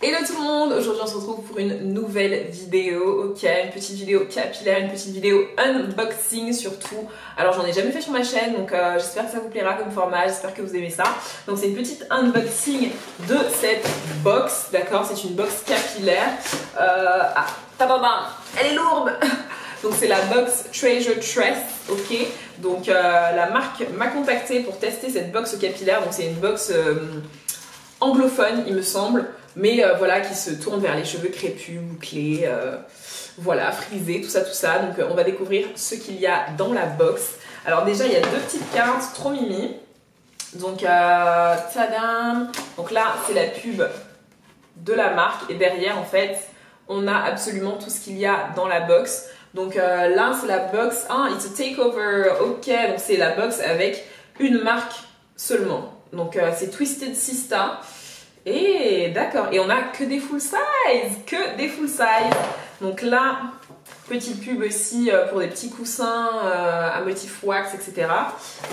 Hello tout le monde, aujourd'hui on se retrouve pour une nouvelle vidéo, ok, une petite vidéo capillaire, une petite vidéo unboxing surtout. Alors j'en ai jamais fait sur ma chaîne, donc j'espère que ça vous plaira comme format, j'espère que vous aimez ça. Donc c'est une petite unboxing de cette box, d'accord, c'est une box capillaire. Elle est lourde. Donc c'est la box Treasure Tress, ok. Donc la marque m'a contacté pour tester cette box capillaire, donc c'est une box anglophone il me semble. Mais voilà, qui se tourne vers les cheveux crépus, bouclés, voilà, frisés, tout ça. Donc on va découvrir ce qu'il y a dans la box. Alors déjà, il y a deux petites cartes, trop mimi. Donc, tadam. Donc là, c'est la pub de la marque. Et derrière, en fait, on a absolument tout ce qu'il y a dans la box. Donc là, c'est la box, it's a takeover, ok. Donc c'est la box avec une marque seulement. Donc c'est Twisted Sister. Et d'accord, et on a que des full size, Donc là, petite pub aussi pour des petits coussins à motif wax, etc.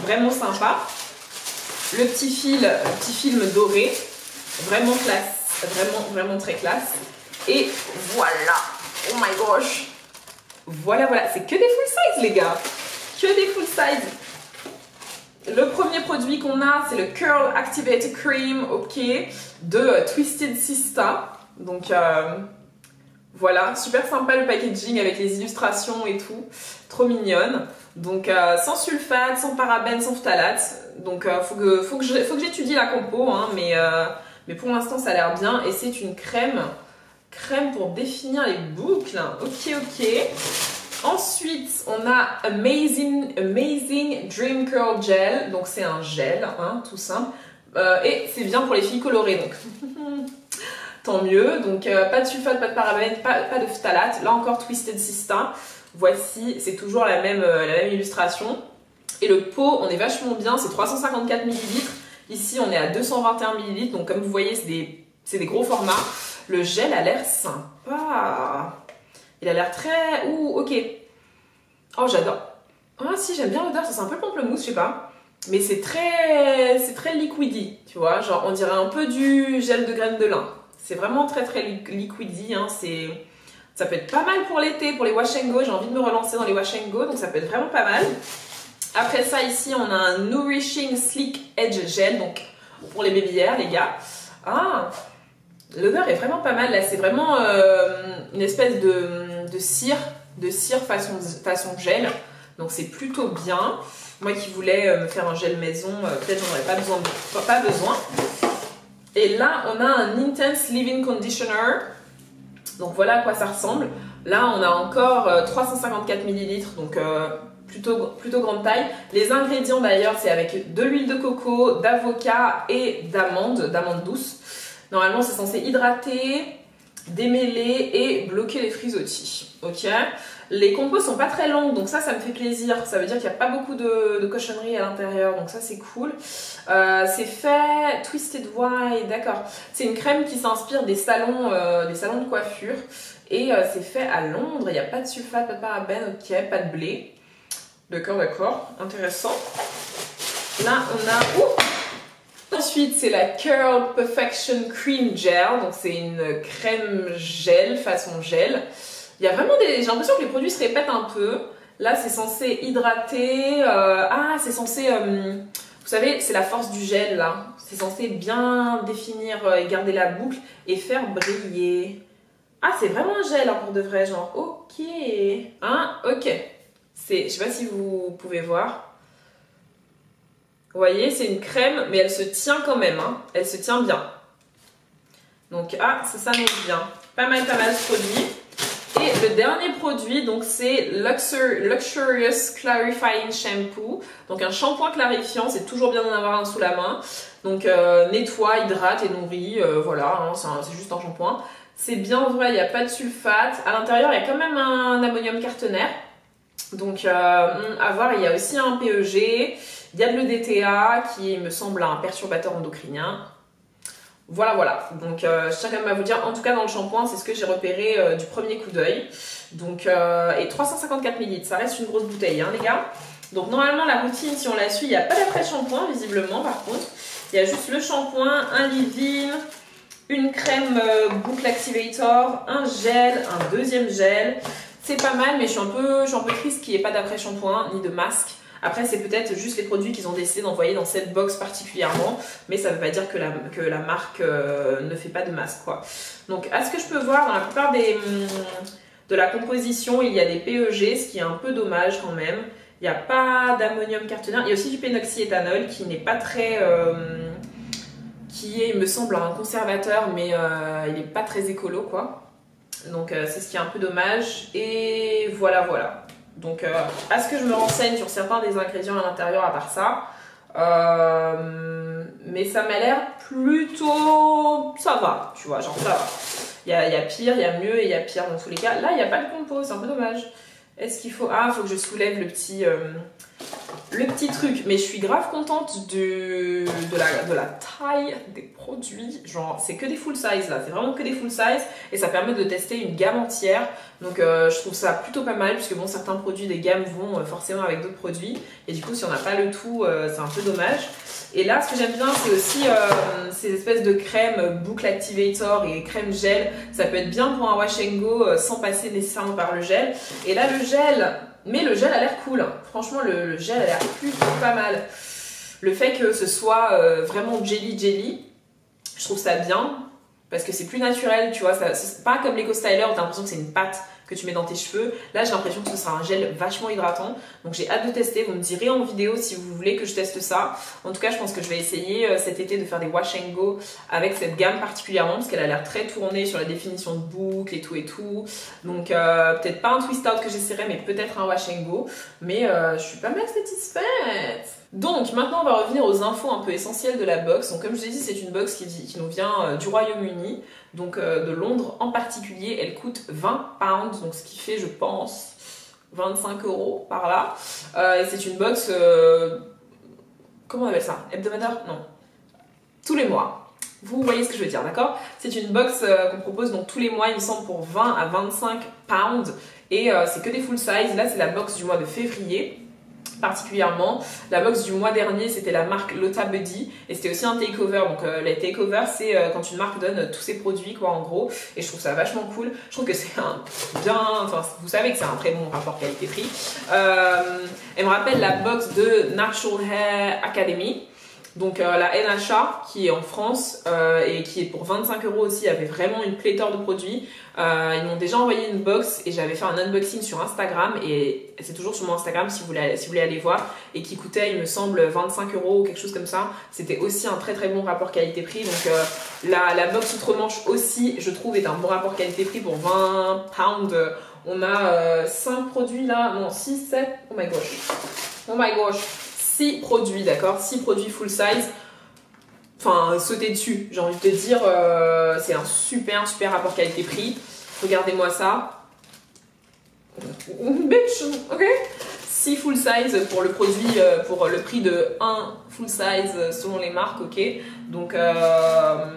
Vraiment sympa. Le petit film doré, vraiment classe, vraiment très classe. Et voilà, oh my gosh, voilà, c'est que des full size les gars, que des full size. Le premier produit qu'on a, c'est le Curl Activated Cream, ok, de Twisted Sister. Donc voilà, super sympa le packaging avec les illustrations et tout, trop mignonne. Donc sans sulfate, sans parabènes, sans phtalates. Donc faut que j'étudie la compo, hein, mais pour l'instant ça a l'air bien. Et c'est une crème pour définir les boucles. Ok. Ensuite, on a Amazing Dream Curl Gel. Donc c'est un gel, hein, tout simple. Et c'est bien pour les filles colorées, donc tant mieux. Donc pas de sulfate, pas de parabènes, pas de phthalate. Là encore Twisted Sister. Voici, c'est toujours la même illustration. Et le pot, on est vachement bien, c'est 354 ml. Ici, on est à 221 ml. Donc comme vous voyez, c'est des gros formats. Le gel a l'air sympa. Il a l'air très... Ouh, ok. Oh, j'adore. Ah si, j'aime bien l'odeur, ça sent un peu pamplemousse, je sais pas. Mais c'est très liquidy, tu vois. Genre, on dirait un peu du gel de graines de lin. C'est vraiment très liquidy, hein. Ça peut être pas mal pour l'été, pour les wash and go. J'ai envie de me relancer dans les wash and go, donc ça peut être vraiment pas mal. Après ça, ici, on a un Nourishing Sleek Edge Gel, donc pour les babyères, les gars. Ah, l'odeur est vraiment pas mal. Là, c'est vraiment une espèce de cire façon gel. Donc c'est plutôt bien. Moi qui voulais me faire un gel maison, peut-être j'en aurais pas besoin. Et là, on a un Intense Leave-In Conditioner. Donc voilà à quoi ça ressemble. Là, on a encore 354 ml, donc plutôt grande taille. Les ingrédients d'ailleurs, c'est avec de l'huile de coco, d'avocat et d'amande douce. Normalement, c'est censé hydrater, démêler et bloquer les frisottis. Ok. Les compos sont pas très longues, donc ça me fait plaisir. Ça veut dire qu'il n'y a pas beaucoup de cochonneries à l'intérieur, donc ça c'est cool. C'est fait Twisted White, d'accord. C'est une crème qui s'inspire des salons de coiffure. Et c'est fait à Londres. Il n'y a pas de sulfate, pas de parabènes, ok, pas de blé. D'accord, intéressant. Là, on a... Ensuite, c'est la Curl Perfection Cream Gel. Donc, c'est une crème gel, façon gel. Il y a vraiment des... J'ai l'impression que les produits se répètent un peu. Là, c'est censé hydrater. C'est censé... vous savez, c'est la force du gel, là. C'est censé bien définir et garder la boucle et faire briller. Ah, c'est vraiment un gel, hein, pour de vrai, genre. Ok. Hein, ok. Je sais pas si vous pouvez voir. Vous voyez, c'est une crème, mais elle se tient quand même, hein. Elle se tient bien. Donc, ça s'annonce bien. Pas mal ce produit. Et le dernier produit, donc c'est Luxurious Clarifying Shampoo. Donc un shampoing clarifiant, c'est toujours bien d'en avoir un sous la main. Donc nettoie, hydrate et nourrit, voilà, hein, c'est juste un shampoing. C'est bien vrai, il n'y a pas de sulfate. À l'intérieur, il y a quand même un ammonium quaternaire. Donc à voir, il y a aussi un PEG. Il y a de l'EDTA qui me semble un perturbateur endocrinien. Voilà. Donc je tiens quand même à vous dire, en tout cas dans le shampoing, c'est ce que j'ai repéré du premier coup d'œil. Donc et 354 ml, ça reste une grosse bouteille, hein, les gars. Donc normalement la routine, si on la suit, il n'y a pas d'après shampoing visiblement. Par contre, il y a juste le shampoing, un leave-in, une crème boucle activator, un gel, un deuxième gel. C'est pas mal, mais je suis un peu triste qu'il n'y ait pas d'après-shampoing ni de masque. Après, c'est peut-être juste les produits qu'ils ont décidé d'envoyer dans cette box particulièrement, mais ça ne veut pas dire que la marque ne fait pas de masque, quoi. Donc, à ce que je peux voir, dans la plupart de la composition, il y a des PEG, ce qui est un peu dommage quand même. Il n'y a pas d'ammonium quaternaire. Il y a aussi du pénoxyéthanol qui n'est pas très... qui est, il me semble, un conservateur, mais il n'est pas très écolo, quoi. Donc c'est ce qui est un peu dommage. Et voilà, voilà. Donc à ce que je me renseigne sur certains des ingrédients à l'intérieur à part ça. Mais ça m'a l'air plutôt... ça va, tu vois, genre ça va. Il y a pire, il y a mieux et il y a pire dans tous les cas. Là, il n'y a pas de compo, c'est un peu dommage. Est-ce qu'il faut... ah, il faut que je soulève le petit truc. Mais je suis grave contente de la taille des produits. Genre, c'est que des full size là. C'est vraiment que des full size. Et ça permet de tester une gamme entière. Donc, je trouve ça plutôt pas mal. Puisque bon, certains produits des gammes vont forcément avec d'autres produits. Et du coup, si on n'a pas le tout, c'est un peu dommage. Et là, ce que j'aime bien, c'est aussi ces espèces de crèmes boucle activator et crème gel. Ça peut être bien pour un wash and go sans passer nécessairement par le gel. Et là, le gel... mais le gel a l'air cool. Franchement, le gel a l'air plutôt pas mal. Le fait que ce soit vraiment jelly, je trouve ça bien. Parce que c'est plus naturel, tu vois. C'est pas comme l'Eco Styler où t'as l'impression que c'est une pâte que tu mets dans tes cheveux. Là, j'ai l'impression que ce sera un gel vachement hydratant. Donc, j'ai hâte de tester. Vous me direz en vidéo si vous voulez que je teste ça. En tout cas, je pense que je vais essayer cet été de faire des wash and go avec cette gamme particulièrement parce qu'elle a l'air très tournée sur la définition de boucle et tout. Donc, peut-être pas un twist out que j'essaierai, mais peut-être un wash and go. Mais je suis pas mal satisfaite. Donc, maintenant, on va revenir aux infos un peu essentielles de la box. Donc, comme je vous ai dit, c'est une box qui nous vient du Royaume-Uni. Donc de Londres en particulier, elle coûte 20 pounds, donc ce qui fait, je pense, 25 € par là. Et c'est une box, comment on appelle ça? Hebdomadaire? Non. Tous les mois. Vous voyez ce que je veux dire, d'accord? C'est une box qu'on propose donc tous les mois, il me semble, pour 20 à 25 pounds. Et c'est que des full size. Là, c'est la box du mois de février. Particulièrement, la box du mois dernier c'était la marque Lota Buddy et c'était aussi un takeover. Donc les takeovers c'est quand une marque donne tous ses produits quoi en gros, et je trouve ça vachement cool. Je trouve que c'est un bien, enfin vous savez que c'est un très bon rapport qualité-prix. Elle me rappelle la box de Natural Hair Academy. Donc la NHA qui est en France et qui est pour 25 € aussi, avait vraiment une pléthore de produits. Ils m'ont déjà envoyé une box et j'avais fait un unboxing sur Instagram et c'est toujours sur mon Instagram si vous voulez aller voir, et qui coûtait il me semble 25 € ou quelque chose comme ça. C'était aussi un très très bon rapport qualité-prix. Donc la box outre-Manche aussi je trouve est un bon rapport qualité-prix pour 20 pounds. On a 5 produits là, non 6, 7, oh my gosh 6 produits, d'accord, 6 produits full size. Enfin, sauter dessus, j'ai envie de te dire, c'est un super rapport qualité-prix. Regardez-moi ça. Bitch, ok. 6 full size pour le produit, pour le prix de 1 full size selon les marques, ok. Donc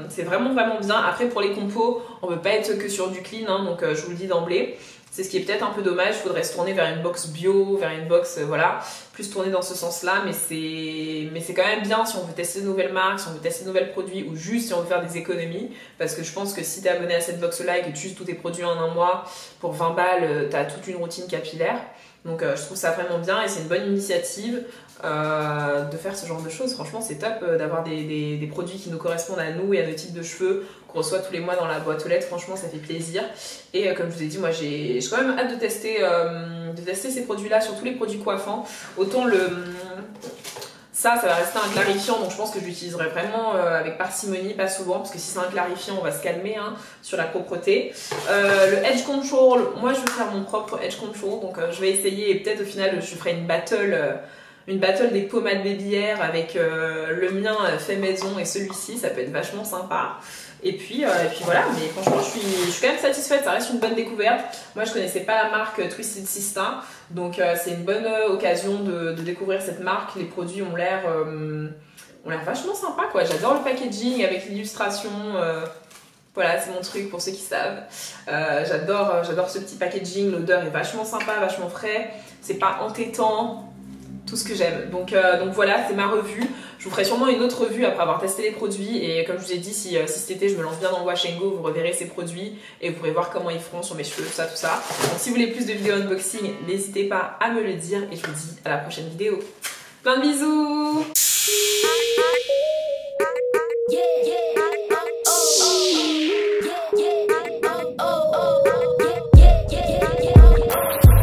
c'est vraiment bien. Après pour les compos, on ne peut pas être que sur du clean, hein, donc je vous le dis d'emblée. C'est ce qui est peut-être un peu dommage, il faudrait se tourner vers une box bio, vers une box, voilà, plus tourner dans ce sens-là, mais c'est quand même bien si on veut tester de nouvelles marques, si on veut tester de nouveaux produits, ou juste si on veut faire des économies, parce que je pense que si tu es abonné à cette box-là et que tu utilises tous tes produits en un mois, pour 20 balles, tu as toute une routine capillaire. Donc je trouve ça vraiment bien et c'est une bonne initiative de faire ce genre de choses. Franchement c'est top d'avoir des produits qui nous correspondent à nous et à nos types de cheveux qu'on reçoit tous les mois dans la boîte aux lettres. Franchement ça fait plaisir. Et comme je vous ai dit, moi j'ai quand même hâte de tester ces produits là sur tous les produits coiffants. Autant ça va rester un clarifiant, donc je pense que je l'utiliserai vraiment avec parcimonie, pas souvent, parce que si c'est un clarifiant, on va se calmer hein, sur la propreté. Le Edge Control, moi je vais faire mon propre Edge Control, donc je vais essayer, et peut-être au final je ferai une battle des pommades Baby Air avec le mien fait maison et celui-ci, ça peut être vachement sympa. Et puis voilà, mais franchement je suis quand même satisfaite, ça reste une bonne découverte. Moi je connaissais pas la marque Twisted Sister, donc c'est une bonne occasion de découvrir cette marque. Les produits ont l'air vachement sympa quoi. J'adore le packaging avec l'illustration, voilà c'est mon truc pour ceux qui savent. J'adore ce petit packaging, l'odeur est vachement sympa, vachement frais, c'est pas entêtant. Tout ce que j'aime. Donc voilà, c'est ma revue. Je vous ferai sûrement une autre revue après avoir testé les produits et comme je vous ai dit, si cet été je me lance bien dans le Wash & Go, vous reverrez ces produits et vous pourrez voir comment ils feront sur mes cheveux, tout ça, tout ça. Donc si vous voulez plus de vidéos unboxing, n'hésitez pas à me le dire et je vous dis à la prochaine vidéo. Plein de bisous!